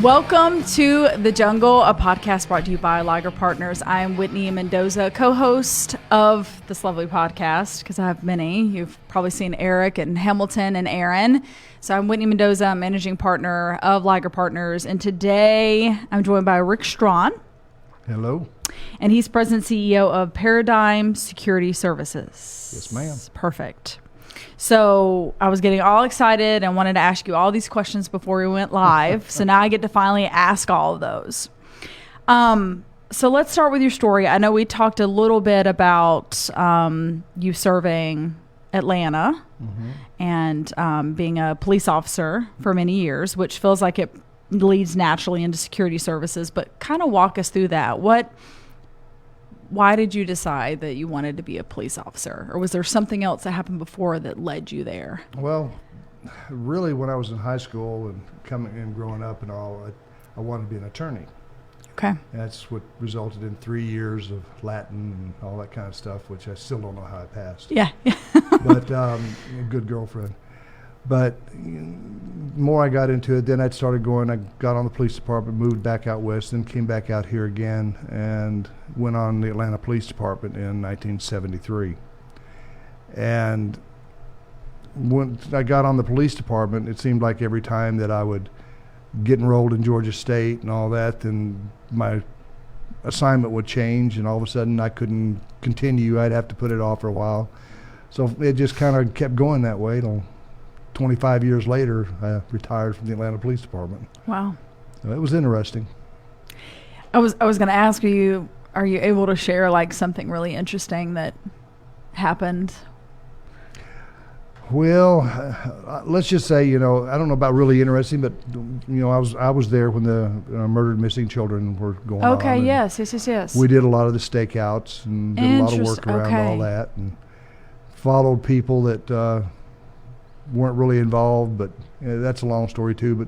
Welcome to The Jungle, a podcast brought to you by Liger Partners. I am Whitney Mendoza, co-host of this lovely podcast, because I have many. You've probably seen Eric and Hamilton and Aaron. So I'm Whitney Mendoza, I'm managing partner of Liger Partners. And today I'm joined by Rick Strawn. Hello. And he's president and CEO of Paradigm Security Services. Yes, ma'am. Perfect. So I was getting all excited and wanted to ask you all these questions before we went live. So now I get to finally ask all of those. So let's start with your story. I know we talked a little bit about you serving Atlanta and being a police officer for many years, which feels like it leads naturally into security services. But kind of walk us through that. Why did you decide that you wanted to be a police officer? Or was there something else that happened before that led you there? Well, really, when I was in high school and coming and growing up and all, I wanted to be an attorney. Okay. And that's what resulted in 3 years of Latin and all that kind of stuff, which I still don't know how I passed. Yeah. But a good girlfriend. But the more I got into it, then I started going, I got on the police department, moved back out west, then came back out here again and went on the Atlanta Police Department in 1973. And when I got on the police department, it seemed like every time that I would get enrolled in Georgia State and all that, then my assignment would change and all of a sudden I couldn't continue. I'd have to put it off for a while. So it just kind of kept going that way till 25 years later, I retired from the Atlanta Police Department. Wow. So it was interesting. I was going to ask you, are you able to share like something really interesting that happened? Well, let's just say, I don't know about really interesting, but I was there when the murdered missing children were going on. Okay, yes. We did a lot of the stakeouts and did a lot of work around all that and followed people that weren't really involved, but that's a long story too.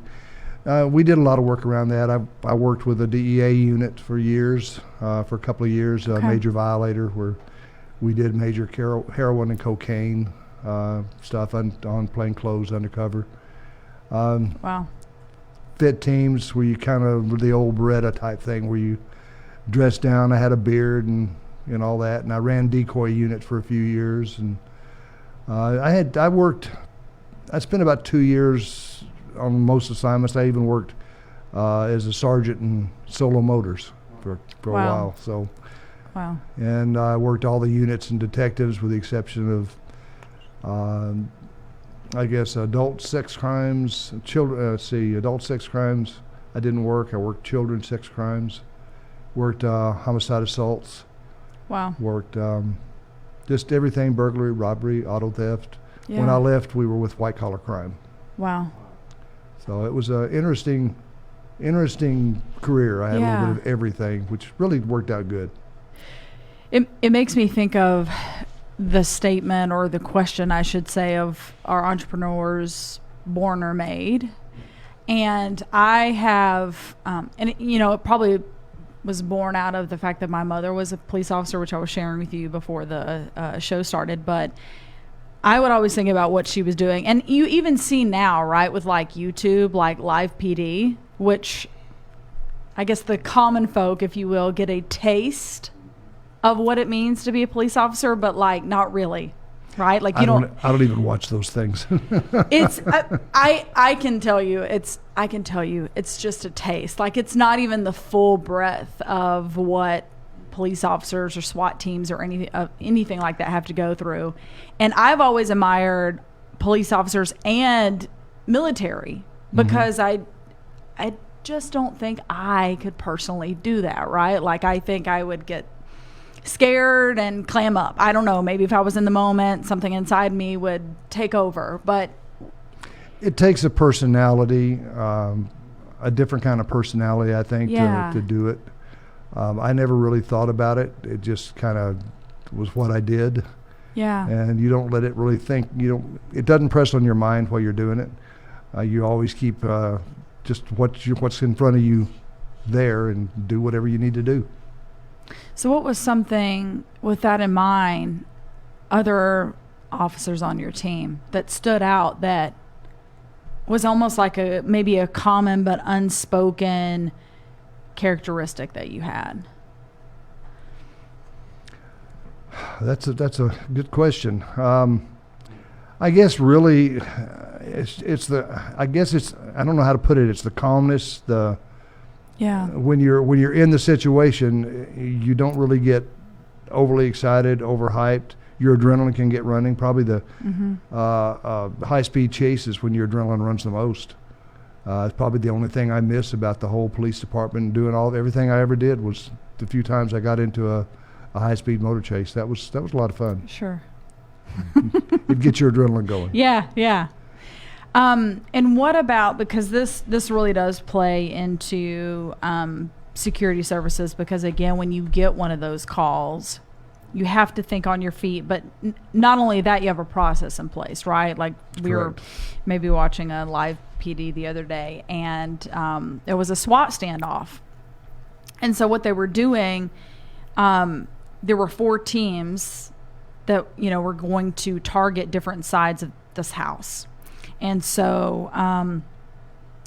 But we did a lot of work around that. I worked with a DEA unit for years, for a couple of years, major violator, where we did major heroin and cocaine stuff on plain clothes undercover. Wow. Fit teams where you kind of the old Beretta type thing where you dress down. I had a beard and all that, and I ran decoy unit for a few years, and I spent about 2 years on most assignments. I even worked as a sergeant in Solo Motors for a while. So, wow. And I worked all the units and detectives with the exception of, I guess, adult sex crimes, adult sex crimes. I didn't work. I worked children's sex crimes, worked homicide assaults. Wow. Worked just everything, burglary, robbery, auto theft. Yeah. When I left, we were with white-collar crime. Wow. So it was an interesting career. I had a little bit of everything, which really worked out good. It makes me think of the statement, or the question, I should say, of our entrepreneurs born or made. And I have, it probably was born out of the fact that my mother was a police officer, which I was sharing with you before the show started. But I would always think about what she was doing. And you even see now, right, with like YouTube, like Live PD, which I guess the common folk, if you will, get a taste of what it means to be a police officer, but like not really, right? Like I don't even watch those things. It's I can tell you it's just a taste. Like it's not even the full breadth of what police officers or SWAT teams or anything like that have to go through. And I've always admired police officers and military because I just don't think I could personally do that, right? Like I think I would get scared and clam up. I don't know, maybe if I was in the moment, something inside me would take over. But It takes a personality, a different kind of personality, I think, to do it. I never really thought about it. It just kind of was what I did. Yeah. And you don't let it really think. It doesn't press on your mind while you're doing it. You always keep just what's in front of you there and do whatever you need to do. So what was something, with that in mind, other officers on your team that stood out that was almost like maybe a common but unspoken characteristic that you had? That's a good question. I guess really, I don't know how to put it. It's the calmness. When you're in the situation, you don't really get overly excited, overhyped. Your adrenaline can get running. Probably the high-speed chases when your adrenaline runs the most. It's probably the only thing I miss about the whole police department. Doing everything I ever did was the few times I got into a high-speed motor chase. That was a lot of fun. Sure. It'd get your adrenaline going. Yeah. And what about, because this really does play into security services, because again, when you get one of those calls, you have to think on your feet. But not only that, you have a process in place, right? Like we were maybe watching a live PD the other day, and it was a SWAT standoff. And so what they were doing, there were 4 teams that were going to target different sides of this house. And so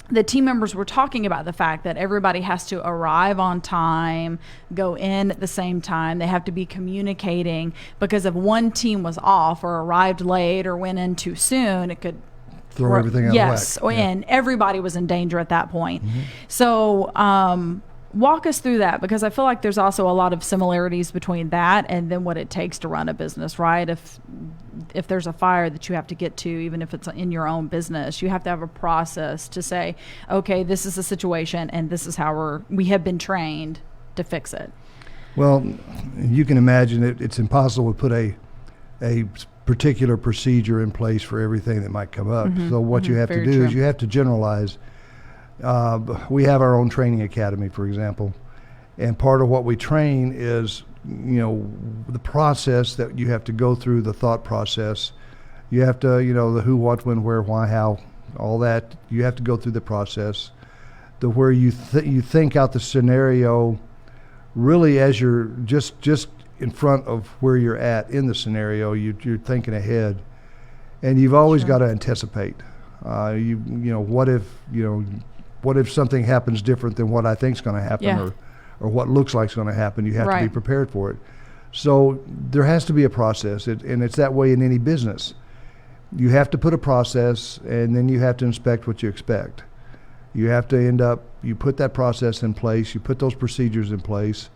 the team members were talking about the fact that everybody has to arrive on time, go in at the same time. They have to be communicating, because if one team was off or arrived late or went in too soon, it could throw everything out of whack. Yes, and everybody was in danger at that point. Mm-hmm. So walk us through that, because I feel like there's also a lot of similarities between that and then what it takes to run a business, right? If there's a fire that you have to get to, even if it's in your own business, you have to have a process to say, okay, this is the situation and this is how we have been trained to fix it. Well, you can imagine it's impossible to put a particular procedure in place for everything that might come up. Mm-hmm, so what you have to do is you have to generalize. We have our own training academy, for example, and part of what we train is, the process that you have to go through, the thought process. You have to, the who, what, when, where, why, how, all that. You have to go through the process to where you think out the scenario really as you're just in front of where you're at in the scenario. You're thinking ahead, and you've always got to anticipate. What if something happens different than what I think is going to happen, or what looks like is going to happen? You have to be prepared for it. So there has to be a process, and it's that way in any business. You have to put a process, and then you have to inspect what you expect. You have to you put that process in place, you put those procedures in place,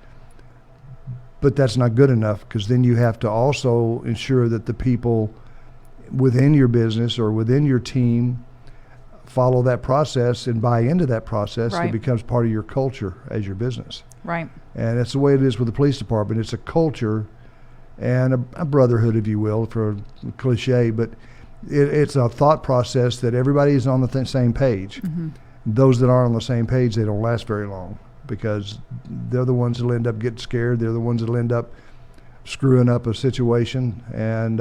but that's not good enough, because then you have to also ensure that the people within your business or within your team follow that process and buy into that process. It becomes part of your culture as your business. Right. And that's the way it is with the police department. It's a culture and a brotherhood, if you will, for a cliche, but it's a thought process that everybody is on the same page. Mm-hmm. Those that aren't on the same page, they don't last very long, because they're the ones that'll end up getting scared. They're the ones that'll end up screwing up a situation, and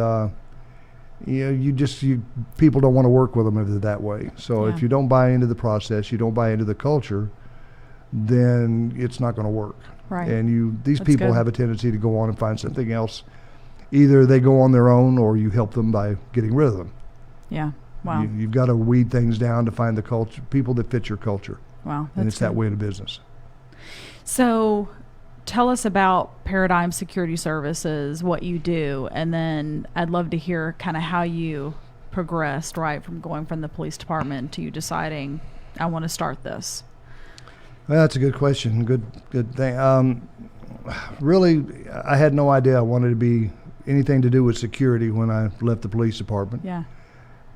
people don't want to work with them if they're that way. So if you don't buy into the process, you don't buy into the culture, then it's not going to work. Right. And these people have a tendency to go on and find something else. Either they go on their own, or you help them by getting rid of them. Yeah. Wow. You've got to weed things down to find the culture, people that fit your culture. Wow. And it's that way in business. So tell us about Paradigm Security Services, what you do, and then I'd love to hear kind of how you progressed, right, from going from the police department to you deciding, I want to start this. Well, that's a good question. Good thing. Really, I had no idea I wanted to be anything to do with security when I left the police department. Yeah.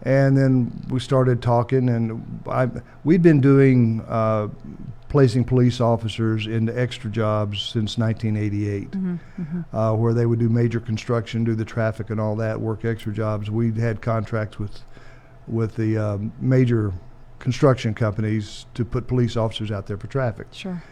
And then we started talking, and we'd been doing placing police officers into extra jobs since 1988, where they would do major construction, do the traffic and all that, work extra jobs. We had contracts with with the major construction companies to put police officers out there for traffic. Sure.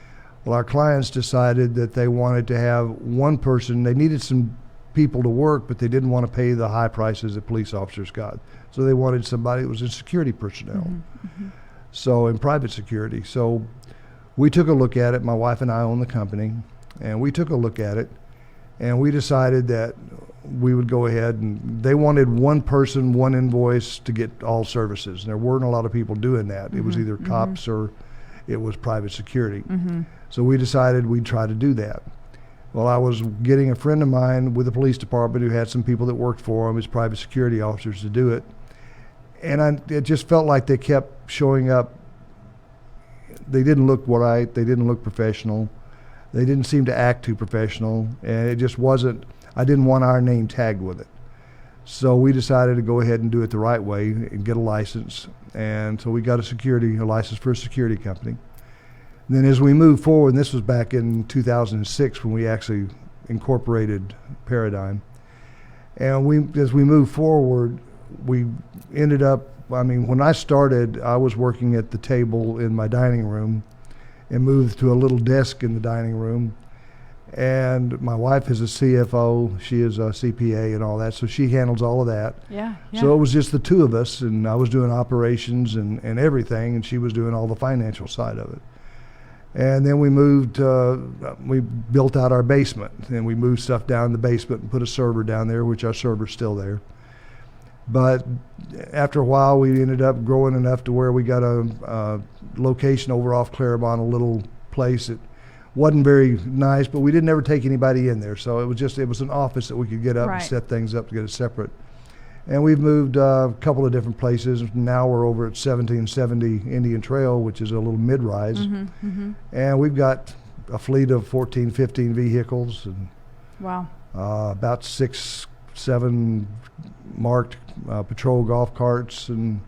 Well, our clients decided that they wanted to have one person. They needed some people to work, but they didn't want to pay the high prices that police officers got. So they wanted somebody that was in security personnel. So in private security. So we took a look at it. My wife and I own the company, and we took a look at it, and we decided that we would go ahead, and they wanted one person, one invoice to get all services. And there weren't a lot of people doing that. It was either cops or it was private security. So we decided we'd try to do that. Well, I was getting a friend of mine with the police department who had some people that worked for him as private security officers to do it. And it just felt like they kept showing up. They didn't look right. They didn't look professional. They didn't seem to act too professional. And it just wasn't, I didn't want our name tagged with it. So we decided to go ahead and do it the right way and get a license. And so we got a license for a security company. And then as we moved forward, and this was back in 2006 when we actually incorporated Paradigm. And as we moved forward, we ended up, when I started, I was working at the table in my dining room and moved to a little desk in the dining room. And my wife is a CFO, she is a CPA and all that, so she handles all of that. Yeah. So it was just the two of us, and I was doing operations and everything, and she was doing all the financial side of it. And then we built out our basement, and we moved stuff down in the basement and put a server down there, which our server's still there. But after a while, we ended up growing enough to where we got a location over off Claremont, a little place that wasn't very nice, but we didn't ever take anybody in there. So it was an office that we could get up and set things up to get it separate. And we've moved a couple of different places. Now we're over at 1770 Indian Trail, which is a little mid-rise. And we've got a fleet of 14, 15 vehicles. And wow. About 6, 7 marked patrol golf carts and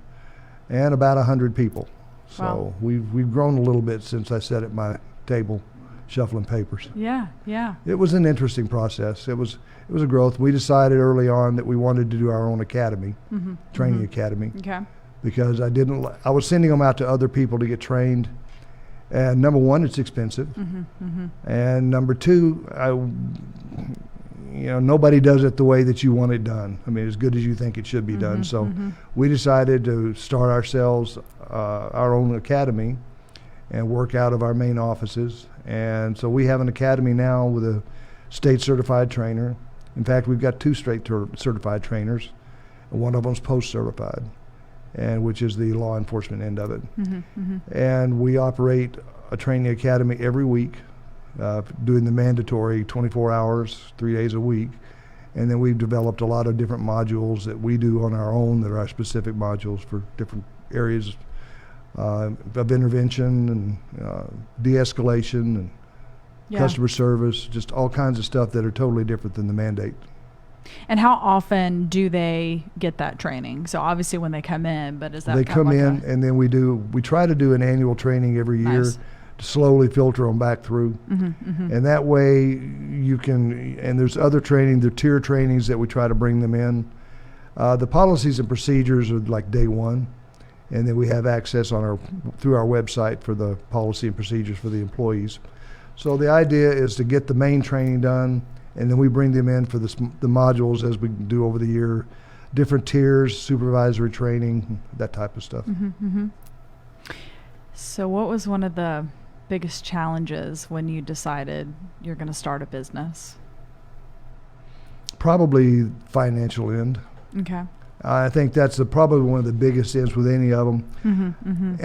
about 100 people. So wow. we've grown a little bit since I sat at my table shuffling papers. Yeah. It was an interesting process. It was a growth. We decided early on that we wanted to do our own academy, training academy. Okay. Because I was sending them out to other people to get trained. And number one, it's expensive. And number two, nobody does it the way that you want it done. As good as you think it should be done. So we decided to start ourselves, our own academy, and work out of our main offices. And so we have an academy now with a state certified trainer. In fact, we've got 2 state certified trainers, and one of them's post certified, and which is the law enforcement end of it. And we operate a training academy every week, doing the mandatory 24 hours, 3 days a week. And then we've developed a lot of different modules that we do on our own that are our specific modules for different areas of intervention and de-escalation and customer service, just all kinds of stuff that are totally different than the mandate. And how often do they get that training? So obviously when they come in, but is that they come in and then we try to do an annual training every year to slowly filter them back through. And that way you can, and there's other training, the tier trainings that we try to bring them in. The policies and procedures are like day one. And then we have access through our website for the policy and procedures for the employees. So the idea is to get the main training done, and then we bring them in for the modules as we do over the year, different tiers, supervisory training, that type of stuff. So what was one of the biggest challenges when you decided you're going to start a business? Probably financial end. Okay. I think that's probably one of the biggest ends with any of them.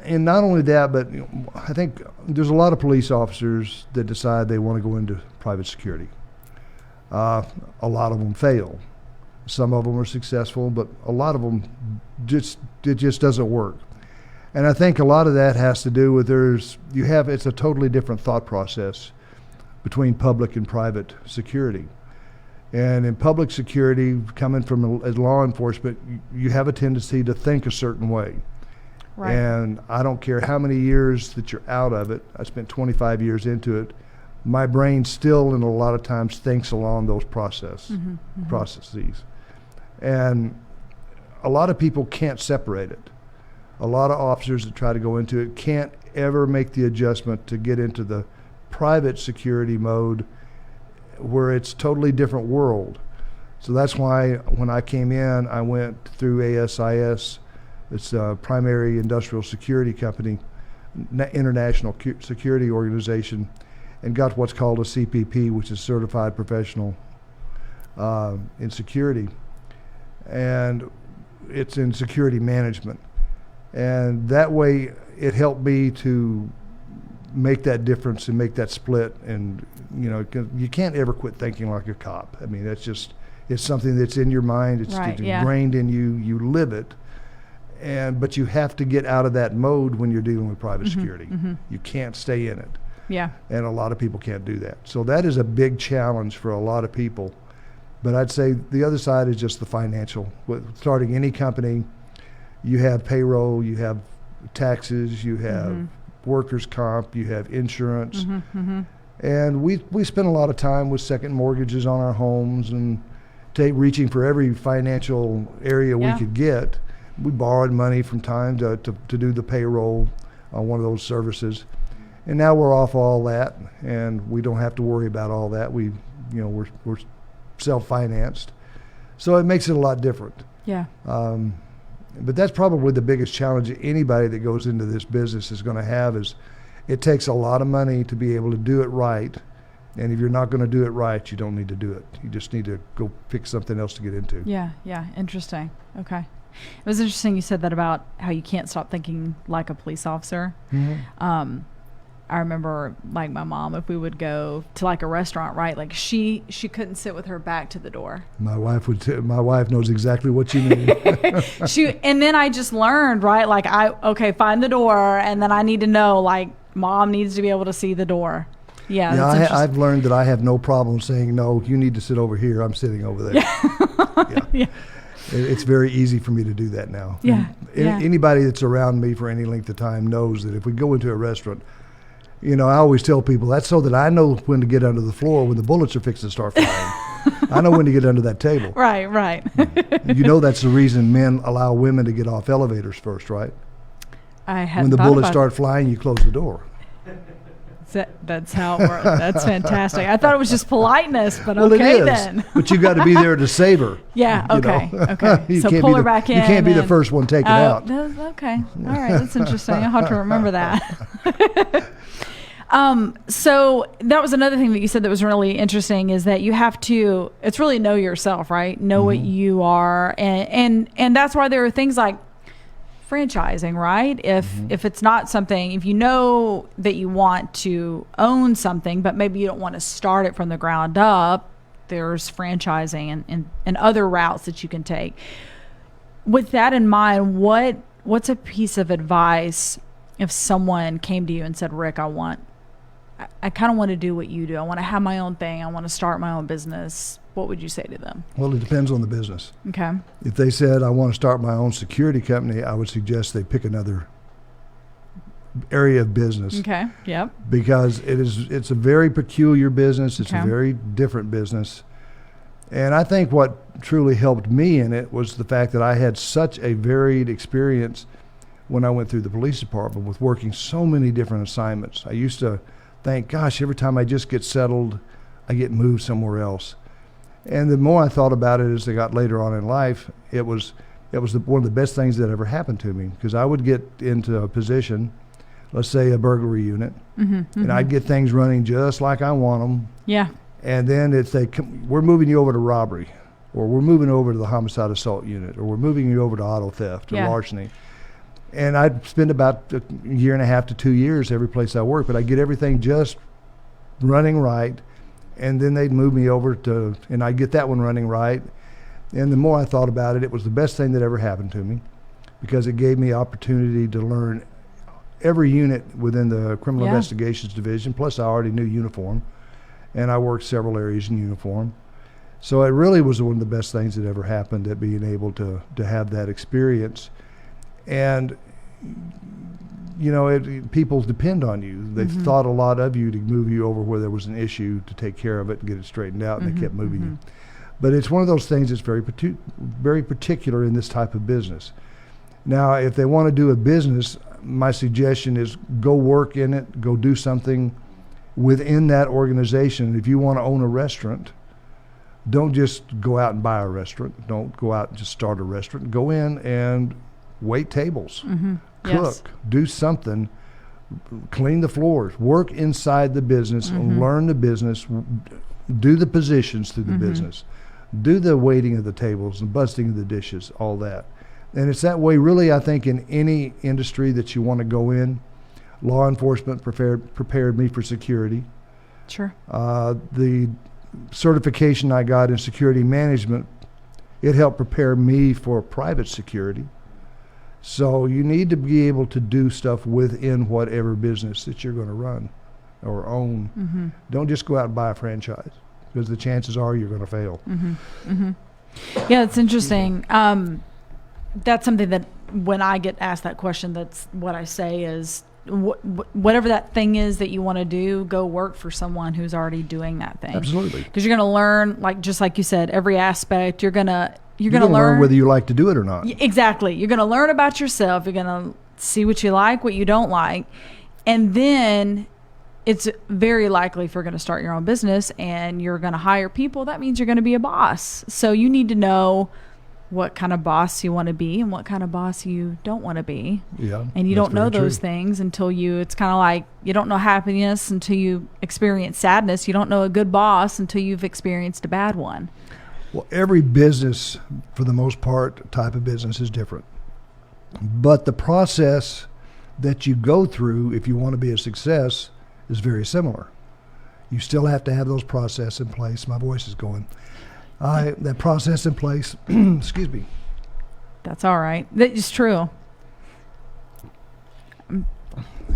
And not only that, but I think there's a lot of police officers that decide they want to go into private security. A lot of them fail. Some of them are successful, but a lot of them it just doesn't work. And I think a lot of that has to do with it's a totally different thought process between public and private security. And in public security, coming from law enforcement, you have a tendency to think a certain way. Right. And I don't care how many years that you're out of it. I spent 25 years into it. My brain still, and a lot of times, thinks along those processes. And a lot of people can't separate it. A lot of officers that try to go into it can't ever make the adjustment to get into the private security mode where it's totally different world. So that's why when I came in, I went through ASIS. It's a primary industrial security company, international security organization, and got what's called a CPP, which is Certified Professional in Security. And it's in security management. And that way it helped me to make that difference and make that split. And, you know, you can't ever quit thinking like a cop. I mean, that's just, it's something that's in your mind. It's ingrained in you. You live it. But you have to get out of that mode when you're dealing with private security. You can't stay in it. Yeah. And a lot of people can't do that. So that is a big challenge for a lot of people. But I'd say the other side is just the financial. With starting any company, you have payroll, you have taxes, you have workers' comp, you have insurance. And we spend a lot of time with second mortgages on our homes and reaching for every financial area we could get. We borrowed money from time to do the payroll on one of those services. And now we're off all that, and we don't have to worry about all that. We're self-financed. So it makes it a lot different. Yeah. But that's probably the biggest challenge anybody that goes into this business is going to have is it takes a lot of money to be able to do it right. And if you're not going to do it right, you don't need to do it. You just need to go pick something else to get into. Yeah. Interesting. Okay. It was interesting you said that about how you can't stop thinking like a police officer. I remember, like, my mom, if we would go to like a restaurant, right? Like she couldn't sit with her back to the door. My wife knows exactly what you mean. And then I just learned, right? Like find the door, and then I need to know, like, mom needs to be able to see the door. Yeah. I've learned that I have no problem saying, no, you need to sit over here. I'm sitting over there. Yeah. It's very easy for me to do that now. Yeah. Anybody that's around me for any length of time knows that if we go into a restaurant, you know, I always tell people that's so that I know when to get under the floor when the bullets are fixing to start flying. I know when to get under that table. Right. You know that's the reason men allow women to get off elevators first, right? I hadn't When the thought bullets about start flying, you close the door. That's how it works. That's fantastic. I thought it was just politeness, but well, okay it is, then. But you got to be there to save her. Yeah. Okay. Okay. So pull her back in. You can't be the first one taken out. Okay. All right. That's interesting. I'll have to remember that. So that was another thing that you said that was really interesting is that you have to, it's really know yourself, right? Know what you are. And that's why there are things like franchising, right? If it's not something, if you know that you want to own something, but maybe you don't want to start it from the ground up, there's franchising and other routes that you can take. With that in mind, what's a piece of advice if someone came to you and said, Rick, I kind of want to do what you do. I want to have my own thing. I want to start my own business. What would you say to them? Well, it depends on the business. Okay. If they said, I want to start my own security company, I would suggest they pick another area of business. Okay. Yep. Because it's a very peculiar business. It's a very different business. And I think what truly helped me in it was the fact that I had such a varied experience when I went through the police department with working so many different assignments. I used to think, gosh, every time I just get settled, I get moved somewhere else. And the more I thought about it as I got later on in life, it was one of the best things that ever happened to me, because I would get into a position, let's say a burglary unit, and I'd get things running just like I want them. Yeah. And then it's we're moving you over to robbery, or we're moving over to the homicide assault unit, or we're moving you over to auto theft or larceny. And I'd spend about a year and a half to 2 years every place I worked, but I'd get everything just running right, and then they'd move me over and I'd get that one running right. And the more I thought about it, it was the best thing that ever happened to me, because it gave me opportunity to learn every unit within the criminal investigations division, plus I already knew uniform, and I worked several areas in uniform. So it really was one of the best things that ever happened, at being able to have that experience. And, you know, people depend on you. They thought a lot of you to move you over where there was an issue, to take care of it and get it straightened out, and they kept moving you. But it's one of those things that's very particular in this type of business. Now, if they want to do a business, my suggestion is go work in it, go do something within that organization. If you want to own a restaurant, don't just go out and buy a restaurant. Don't go out and just start a restaurant. Go in and wait tables, cook, Yes. do something, clean the floors, work inside the business, learn the business, do the positions through the business, do the waiting of the tables and busting of the dishes, all that. And it's that way really, I think, in any industry that you want to go in. Law enforcement prepared me for security. Sure. The certification I got in security management, it helped prepare me for private security. So you need to be able to do stuff within whatever business that you're going to run or own. Don't just go out and buy a franchise, because the chances are you're going to fail. Yeah, it's interesting. That's something that when I get asked that question, that's what I say is whatever that thing is that you want to do, go work for someone who's already doing that thing. Absolutely. Because you're going to learn, just like you said, every aspect. You're going to learn whether you like to do it or not. Exactly. You're going to learn about yourself. You're going to see what you like, what you don't like. And then it's very likely if you're going to start your own business and you're going to hire people, that means you're going to be a boss. So you need to know what kind of boss you want to be and what kind of boss you don't want to be. Yeah. And you don't know those things until it's kind of like you don't know happiness until you experience sadness. You don't know a good boss until you've experienced a bad one. Well, every business, for the most part, type of business is different. But the process that you go through if you want to be a success is very similar. You still have to have those processes in place. My voice is going. That process in place, excuse me. That's all right. That's true. I'm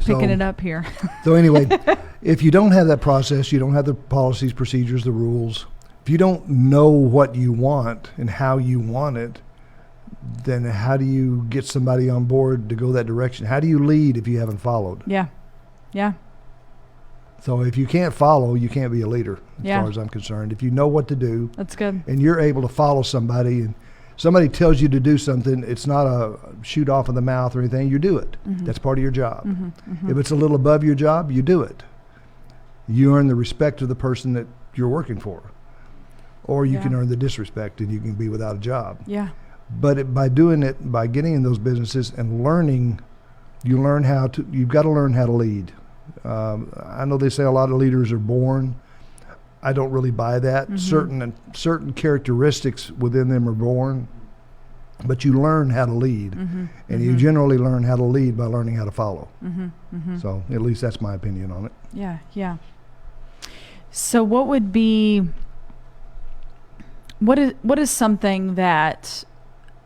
picking it up here. So anyway, if you don't have that process, you don't have the policies, procedures, the rules, if you don't know what you want and how you want it, then how do you get somebody on board to go that direction? How do you lead if you haven't followed? Yeah. Yeah. So if you can't follow, you can't be a leader, as Yeah. far as I'm concerned. If you know what to do, That's good. and you're able to follow somebody, and somebody tells you to do something, it's not a shoot off of the mouth or anything, you do it. That's part of your job. If it's a little above your job, you do it. You earn the respect of the person that you're working for. Or you Yeah. can earn the disrespect and you can be without a job. Yeah. But by doing it, by getting in those businesses and learning, you've got to learn how to lead. I know they say a lot of leaders are born. I don't really buy that. Certain characteristics within them are born, but you learn how to lead, and you generally learn how to lead by learning how to follow. So at least that's my opinion on it. Yeah. Yeah. So what would be, what is something that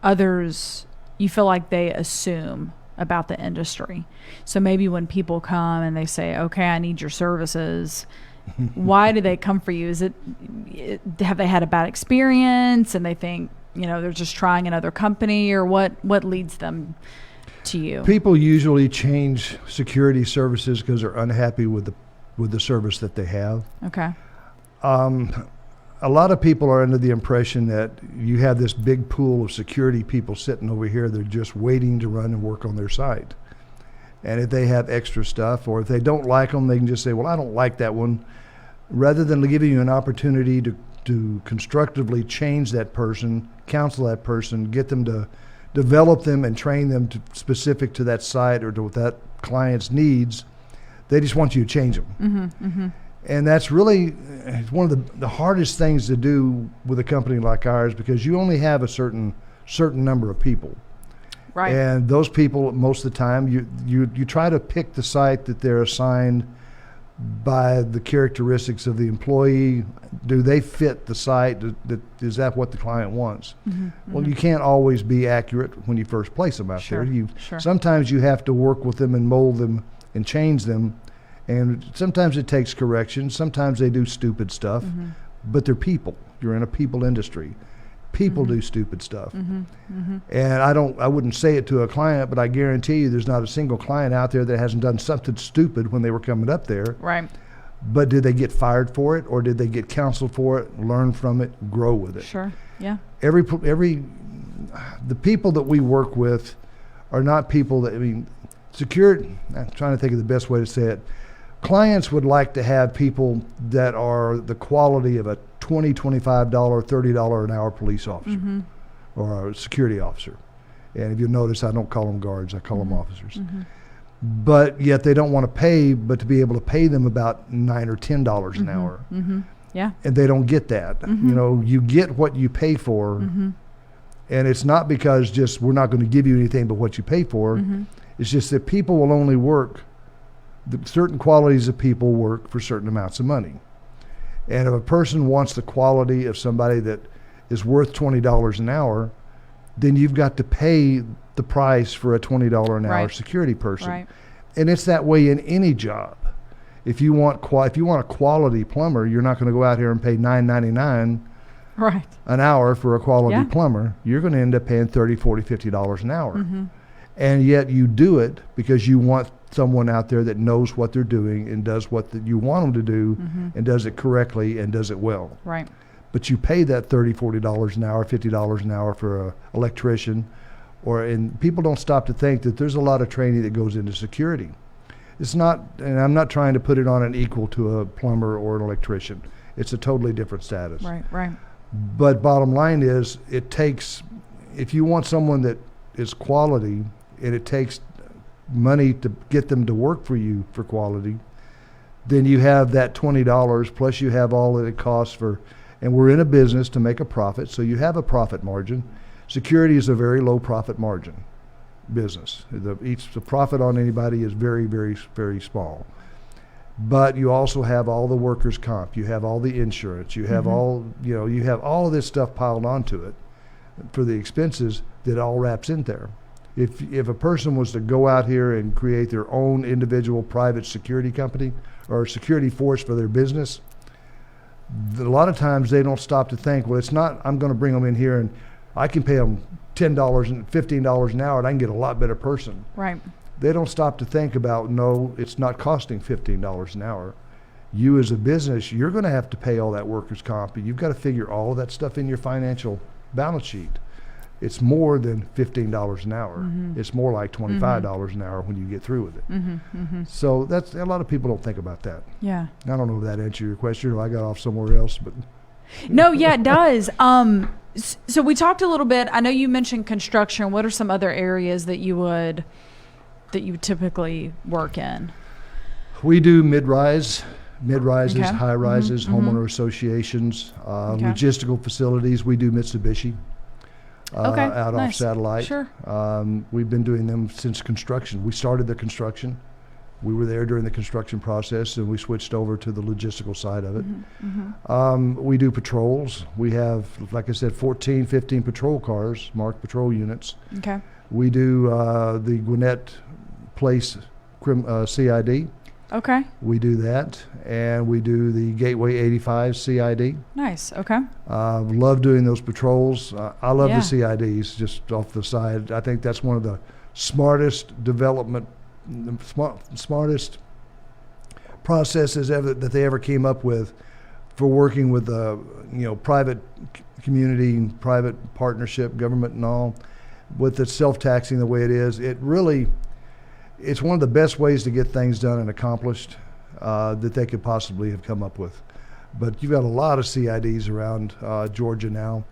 others, you feel like they assume about the industry? So maybe when people come and they say, okay, I need your services, why do they come for you? Is have they had a bad experience and they think, they're just trying another company, or what leads them to you? People usually change security services because they're unhappy with the service that they have. Okay. A lot of people are under the impression that you have this big pool of security people sitting over here. They're just waiting to run and work on their site. And if they have extra stuff, or if they don't like them, they can just say, well, I don't like that one. Rather than giving you an opportunity to constructively change that person, counsel that person, get them to develop them and train them specific to that site or to that client's needs, they just want you to change them. And that's really one of the hardest things to do with a company like ours, because you only have a certain number of people. Right. And those people, most of the time, you try to pick the site that they're assigned by the characteristics of the employee. Do they fit the site? Is that what the client wants? Well, you can't always be accurate when you first place them out there. Sure. Sometimes you have to work with them and mold them and change them. And sometimes it takes correction. Sometimes they do stupid stuff, but they're people. You're in a people industry. People do stupid stuff. And I wouldn't say it to a client, but I guarantee you there's not a single client out there that hasn't done something stupid when they were coming up there. Right. But did they get fired for it, or did they get counseled for it, learn from it, grow with it? Sure. Yeah. The people that we work with are not people that, security, I'm trying to think of the best way to say it. Clients would like to have people that are the quality of a $20, $25, $30 an hour police officer or a security officer. And if you notice, I don't call them guards, I call them officers. But yet they don't want to pay, but to be able to pay them about $9 or $10 an hour. Yeah. And they don't get that. You get what you pay for. And it's not because just we're not going to give you anything but what you pay for. It's just that people will only work, certain qualities of people work for certain amounts of money. And if a person wants the quality of somebody that is worth $20 an hour, then you've got to pay the price for a $20 an hour security person. Right. And it's that way in any job. If you want a quality plumber, you're not going to go out here and pay $9.99 an hour for a quality plumber. You're going to end up paying $30, $40, $50 an hour. And yet you do it because you want someone out there that knows what they're doing and does what you want them to do and does it correctly and does it well. Right. But you pay that $30, $40 an hour, $50 an hour for an electrician, and people don't stop to think that there's a lot of training that goes into security. It's not, and I'm not trying to put it on an equal to a plumber or an electrician. It's a totally different status. Right. But bottom line is, if you want someone that is quality, and it takes money to get them to work for you for quality, then you have that $20 plus you have all that it costs and we're in a business to make a profit, so you have a profit margin. Security is a very low profit margin business. The profit on anybody is very, very, very small. But you also have all the workers' comp, you have all the insurance, you have you have all of this stuff piled onto it for the expenses that all wraps in there. If a person was to go out here and create their own individual private security company or security force for their business, a lot of times they don't stop to think, well, it's not, I'm going to bring them in here and I can pay them $10 and $15 an hour and I can get a lot better person. Right. They don't stop to think about, no, it's not costing $15 an hour. You as a business, you're going to have to pay all that workers' comp. You've got to figure all of that stuff in your financial balance sheet. It's more than $15 an hour. It's more like $25 an hour when you get through with it. So that's, a lot of people don't think about that. Yeah. I don't know if that answered your question or I got off somewhere else, but. No, yeah, it does. So we talked a little bit, I know you mentioned construction. What are some other areas that you would typically work in? We do mid-rises, high-rises, Mm-hmm. homeowner associations, logistical facilities. We do Mitsubishi out off Satellite. Sure. We've been doing them since construction. We started the construction. We were there during the construction process, and we switched over to the logistical side of it. We do patrols. We have, like I said, 14, 15 patrol cars, marked patrol units. Okay. We do the Gwinnett Place CID. Okay. We do that, and we do the Gateway 85 CID. Nice. Okay. Love doing those patrols. I love the CIDs, just off the side. I think that's one of the smartest smartest processes that they ever came up with for working with private community, private partnership, government and all, with the self-taxing the way it is. It's one of the best ways to get things done and accomplished that they could possibly have come up with. But you've got a lot of CIDs around Georgia now,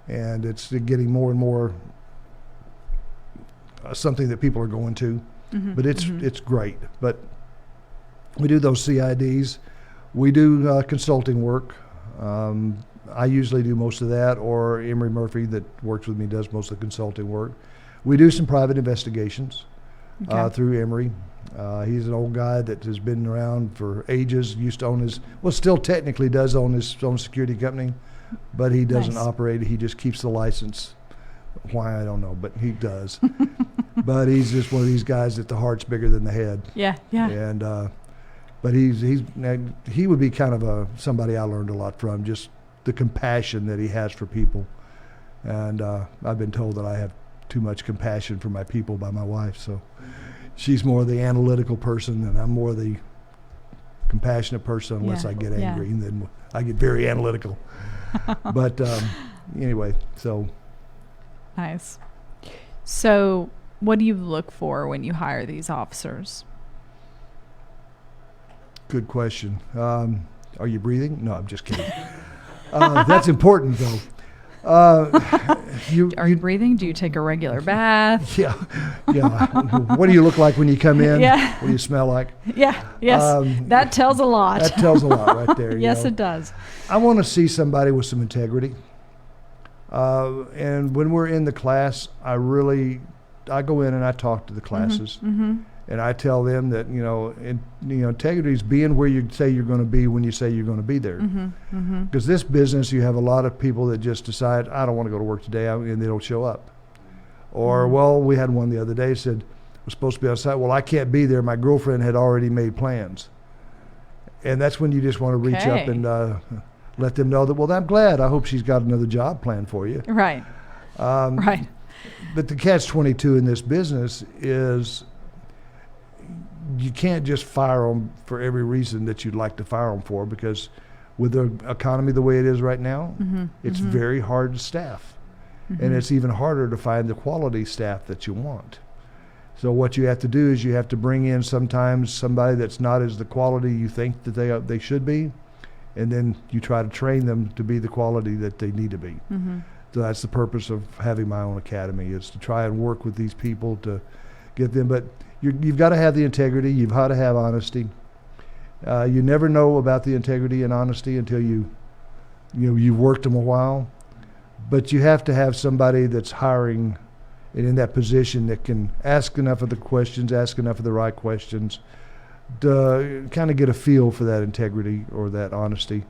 and it's getting more and more something that people are going to. But it's great. But we do those CIDs. We do consulting work. I usually do most of that, or Emery Murphy that works with me does most of the consulting work. We do some private investigations through Emery. He's an old guy that has been around for ages, used to own still technically does own his own security company, but he doesn't operate it. He just keeps the license. Why, I don't know, but he does. But he's just one of these guys that the heart's bigger than the head. Yeah. And but he would be kind of somebody I learned a lot from, just the compassion that he has for people. And I've been told that I have too much compassion for my people by my wife, so she's more the analytical person and I'm more the compassionate person unless I get angry, and then I get very analytical. But anyway, so. Nice. So what do you look for when you hire these officers? Good question. Are you breathing? No, I'm just kidding. That's important, though. Are you breathing? Do you take a regular bath? Yeah. What do you look like when you come in? Yeah. What do you smell like? Yeah. Yes. That tells a lot. That tells a lot right there. Yes, it does. I want to see somebody with some integrity. And when we're in the class, I go in and I talk to the classes. Mm-hmm. And I tell them that, integrity is being where you say you're going to be when you say you're going to be there. Because this business, you have a lot of people that just decide, I don't want to go to work today, and they don't show up. Or, well, we had one the other day said, we're supposed to be on site. Well, I can't be there. My girlfriend had already made plans. And that's when you just want to reach up and let them know that, well, I'm glad. I hope she's got another job planned for you. Right. Right. But the catch-22 in this business is you can't just fire them for every reason that you'd like to fire them for, because with the economy the way it is right now, it's very hard to staff. And it's even harder to find the quality staff that you want. So what you have to do is you have to bring in sometimes somebody that's not as the quality you think that they should be, and then you try to train them to be the quality that they need to be. So that's the purpose of having my own academy, is to try and work with these people to get them. But you've got to have the integrity. You've got to have honesty. You never know about the integrity and honesty until you've worked them a while. But you have to have somebody that's hiring and in that position that can ask enough of the questions, ask enough of the right questions, to kind of get a feel for that integrity or that honesty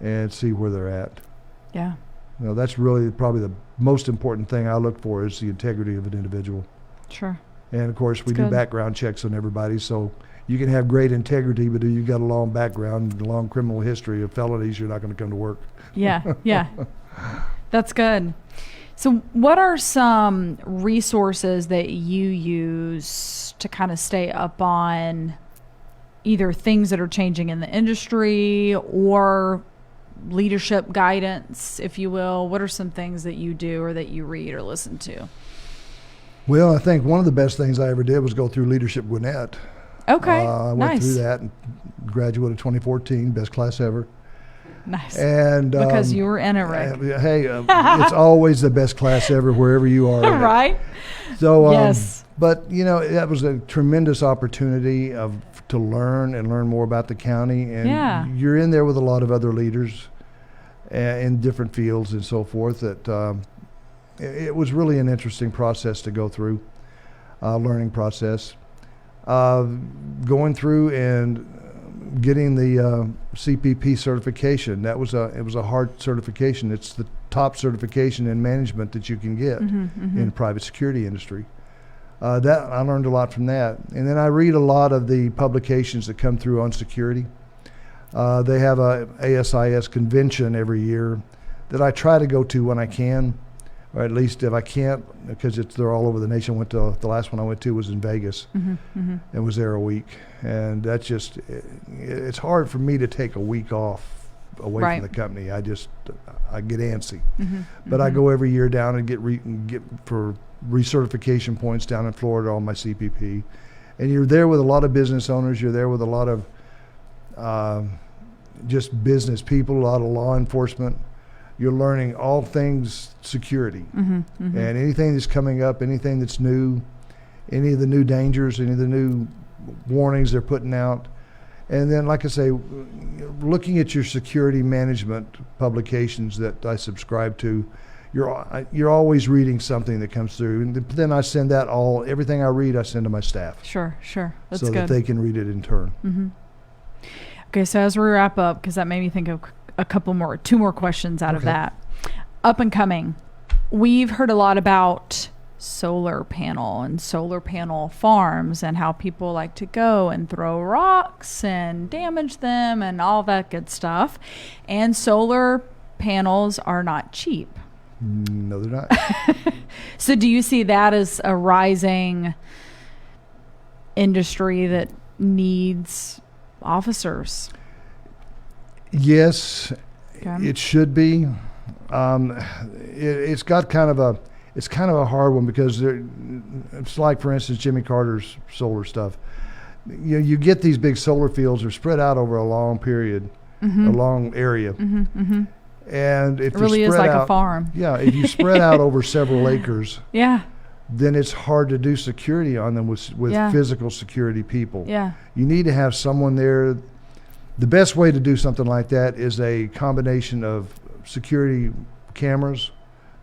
and see where they're at. Yeah. That's really probably the most important thing I look for, is the integrity of an individual. Sure. And of course, we do background checks on everybody, so you can have great integrity, but if you've got a long background, a long criminal history of felonies, you're not going to come to work. Yeah. That's good. So what are some resources that you use to kind of stay up on either things that are changing in the industry or leadership guidance, if you will? What are some things that you do or that you read or listen to? Well, I think one of the best things I ever did was go through Leadership Gwinnett. Okay, I went through that and graduated in 2014, best class ever. Nice. And because you were in it, Rick. Hey, it's always the best class ever wherever you are. Right. So, yes. But that was a tremendous opportunity to learn more about the county, and you're in there with a lot of other leaders in different fields and so forth. That it was really an interesting process to go through, learning process, going through and getting the CPP certification. It was a hard certification. It's the top certification in management that you can get in the private security industry. That I learned a lot from that. And then I read a lot of the publications that come through on security. They have a ASIS convention every year that I try to go to when I can, or at least if I can't, because they're all over the nation. The last one I went to was in Vegas and was there a week. And that's just, it's hard for me to take a week off away from the company. I get antsy. But I go every year down and get for recertification points down in Florida on my CPP. And you're there with a lot of business owners. You're there with a lot of just business people, a lot of law enforcement. You're learning all things security. And anything that's coming up, anything that's new, any of the new dangers, any of the new warnings they're putting out. And then, like I say, looking at your security management publications that I subscribe to, you're always reading something that comes through. And then I send everything I read, I send to my staff. Sure. That's so good. that they can read it in turn. Okay, so as we wrap up, because that made me think of two more questions out of that. Up and coming, we've heard a lot about solar panel and solar panel farms and how people like to go and throw rocks and damage them and all that good stuff. And solar panels are not cheap. No, they're not. So do you see that as a rising industry that needs officers. Yes, Okay. it should be. It's got kind of a hard one because it's like, for instance, Jimmy Carter's solar stuff. You get these big solar fields are spread out over a long period, a long area. And if It really is like a farm. Yeah, if you spread out over several acres, Yeah. then it's hard to do security on them with physical security people. Yeah. You need to have someone there. The best way to do something like that is a combination of security cameras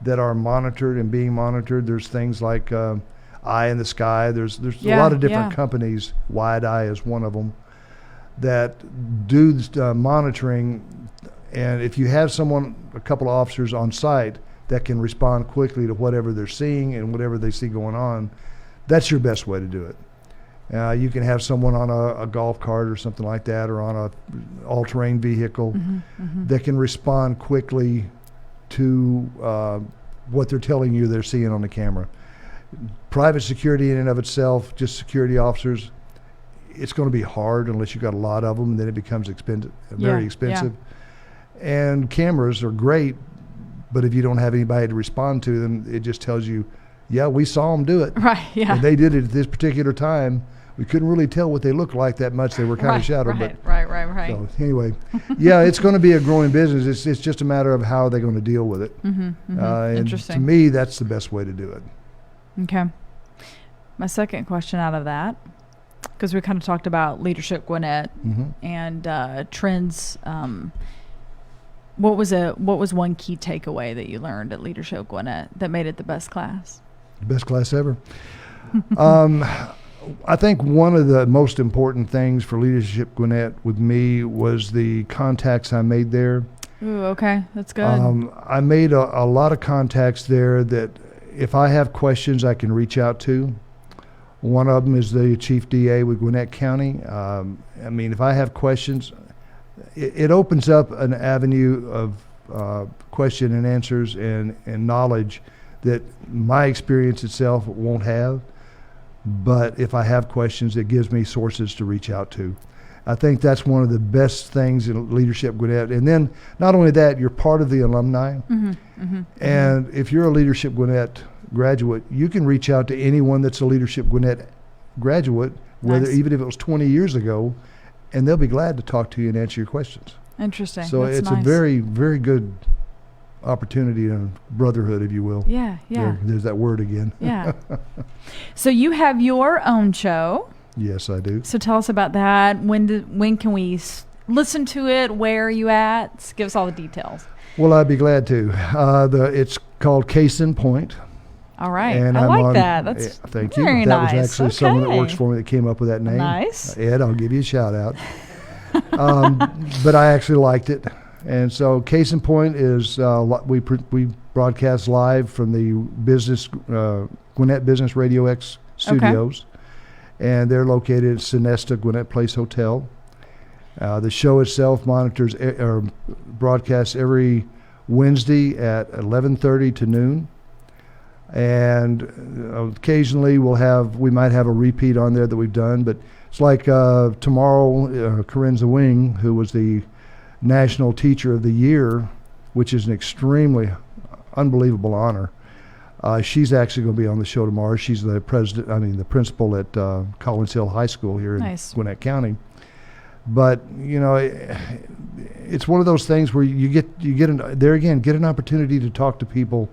that are monitored and being monitored. There's things like Eye in the Sky. There's a lot of different companies. Wide Eye is one of them that do monitoring. And if you have a couple of officers on site that can respond quickly to whatever they're seeing and whatever they see going on, that's your best way to do it. You can have someone on a golf cart or something like that, or on a all-terrain vehicle that can respond quickly to what they're telling you they're seeing on the camera. Private security in and of itself, just security officers, it's going to be hard unless you've got a lot of them, and then it becomes very expensive. And cameras are great, but if you don't have anybody to respond to them, it just tells you, yeah, we saw them do it. Right, yeah. And they did it at this particular time. We couldn't really tell what they looked like that much. They were kind of shadowed. Right. So anyway, yeah, it's going to be a growing business. It's just a matter of how they're going to deal with it. And Interesting. to me, that's the best way to do it. Okay. My second question out of that, because we kind of talked about Leadership Gwinnett and trends. What was one key takeaway that you learned at Leadership Gwinnett that made it the best class? Best class ever. I think one of the most important things for Leadership Gwinnett with me was the contacts I made there. Ooh, okay, that's good. I made a lot of contacts there that if I have questions, I can reach out to. One of them is the Chief DA with Gwinnett County. If I have questions, it opens up an avenue of question and answers and knowledge that my experience itself won't have. But if I have questions, it gives me sources to reach out to. I think that's one of the best things in Leadership Gwinnett. And then not only that, you're part of the alumni. And if you're a Leadership Gwinnett graduate, you can reach out to anyone that's a Leadership Gwinnett graduate, even if it was 20 years ago, and they'll be glad to talk to you and answer your questions. Interesting. So that's it's nice. a very, very good opportunity and brotherhood, if you will. Yeah. There's that word again. Yeah. So you have your own show. Yes, I do. So tell us about that. When can we listen to it? Where are you at? Give us all the details. Well, I'd be glad to. It's called Case in Point. All right. And I I'm like that. That's thank you. very That nice. was actually someone that works for me that came up with that name. Nice. Ed, I'll give you a shout out. But I actually liked it. And so Case in Point is we broadcast live from the Gwinnett Business Radio X studios. Okay. And they're located at Sonesta Gwinnett Place Hotel. The show itself broadcasts every Wednesday at 11:30 to noon. And occasionally we might have a repeat on there that we've done, but it's like tomorrow, Corinne Wing, who was the National Teacher of the Year, which is an extremely unbelievable honor. She's actually going to be on the show tomorrow. She's the principal at Collins Hill High School here in Gwinnett County. But it's one of those things where you get an opportunity to talk to people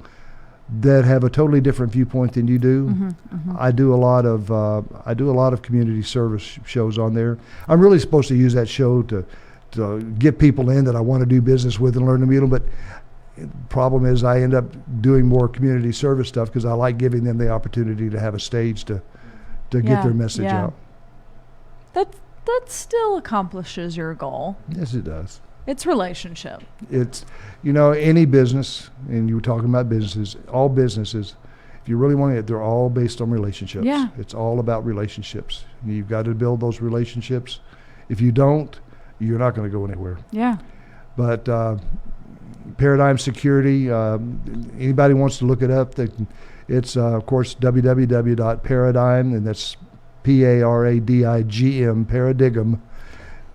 that have a totally different viewpoint than you do. I do a lot of community service shows on there. I'm really supposed to use that show to get people in that I want to do business with and learn to meet them, but the problem is I end up doing more community service stuff because I like giving them the opportunity to have a stage to get their message out. That still accomplishes your goal. Yes, it does. It's relationship. It's, any business, and you were talking about businesses, all businesses, if you really want it, they're all based on relationships. Yeah. It's all about relationships. You've got to build those relationships. If you don't, you're not going to go anywhere. Yeah. But Paradigm Security, anybody wants to look it up, it's, of course, www.paradigm, and that's Paradigm,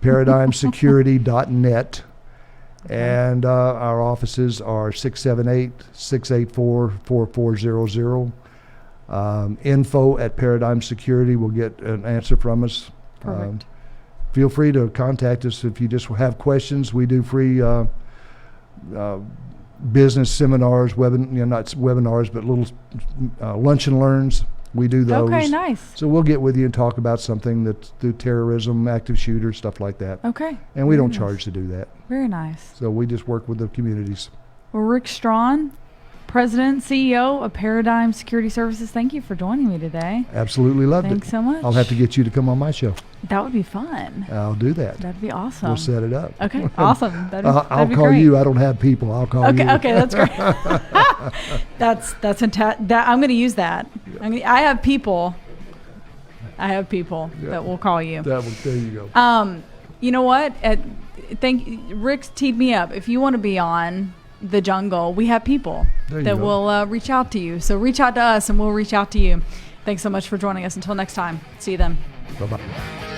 paradigmsecurity.net. And our offices are 678-684-4400. Info@Paradigm Security will get an answer from us. Perfect. Feel free to contact us if you just have questions. We do free business seminars, not webinars, but little lunch and learns. We do those. Okay, nice. So we'll get with you and talk about something that's through terrorism, active shooters, stuff like that. Okay. And we don't charge to do that. Very nice. So we just work with the communities. Well, Rick Strawn, President, CEO of Paradigm Security Services, thank you for joining me today. Absolutely loved it. Thanks so much. I'll have to get you to come on my show. That would be fun. I'll do that. That'd be awesome. We'll set it up. Okay, awesome. I'll be call great. you. I don't have people. I'll call you. Okay, that's great. That's fantastic. I'm going to use that. I have people that will call you. There you go. You know what? Rick's teed me up. If you want to be on The Jungle, we have people that will reach out to you. So reach out to us and we'll reach out to you. Thanks so much for joining us. Until next time. See you then. Bye-bye.